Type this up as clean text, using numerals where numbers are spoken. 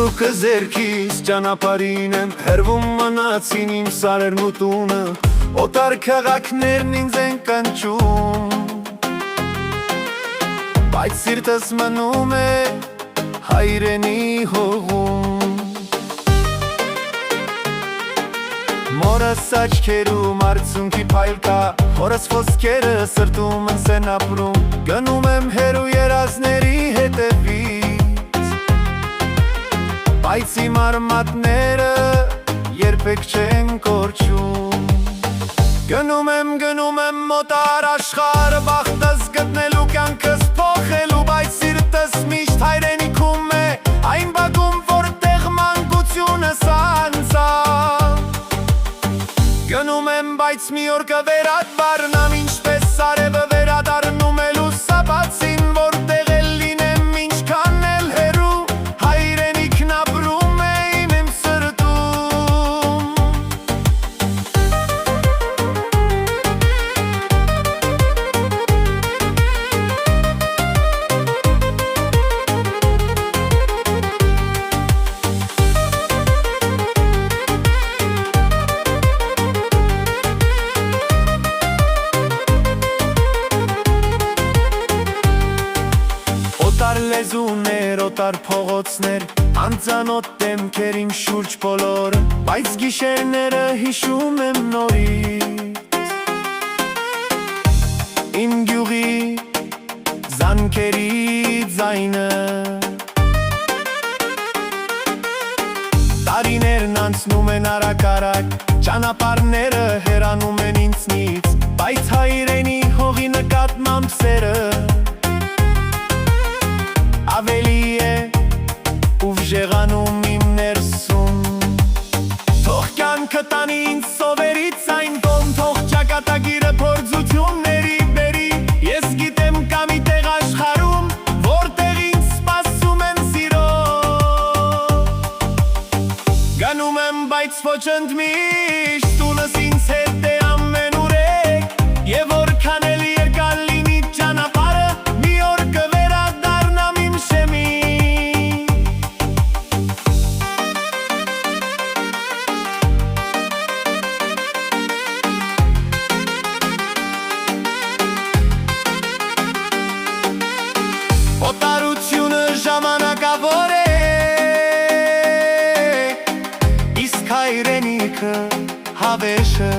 Թուրուկը ձերքիս ճանապարհին եմ հերվում մնացին իմ սարերն ու տունը Օտար քաղաքներն ինձ են կանչում Բայց սիրտս մնում է հայրենի հողում Մորս աչքերում արցունքի փայլ կա Հորս ոսկերը սրտումս են ապրում Գնում եմ հերու երազների հետևից Բայց իմ արմատները երբեք չեն կորչում Գնում եմ մոտար աշխարհ Բախտս գտնելու կյանքս փոխելու Բայց սիրտս միշտ հայրենիքում է Այն բակում որտեղ մանկությունս անցավ Գնում եմ բայց մի օր կվերադառնամ Ինչպես արևը վերադառնում է լուսաբացին Որտեղ էլ լինեմ ինչքան էլ հեռու Հայրենիքն ապրում է իմ սրտում Օտար լեզուներ, օտար փողոցներ Անծանոթ դեմքեր իմ շուրջ բոլորը Բայց գիշերները հիշում եմ նորից Իմ գյուղի զանքերի ձայնը Տարիներն անցնում են արագ-արագ Ճանապարհները հեռանում են ինձնից Բայց հայրենի հողի նկատմամբ սերը Ավելի է ուժեղանում իմ ներսում Թող կյանքը տանի ինձ սովերից այն կողմ Թող ճակատագիրը փորձությունների բերի Ես գիտեմ կա մի տեղ աշխարհում Որտեղ ինձ սպասում են սիրով Գնում եմ բայց ոչ ընդմիշտ Տունս ինձ հետ է ամեն ուրեք Եվ որքան էլ երկար լինի ճանապարհը Մի օր կվերադառնամ իմ շեմին Օտարությունը ժամանակավոր է Իսկ հայրենիքը հավեշը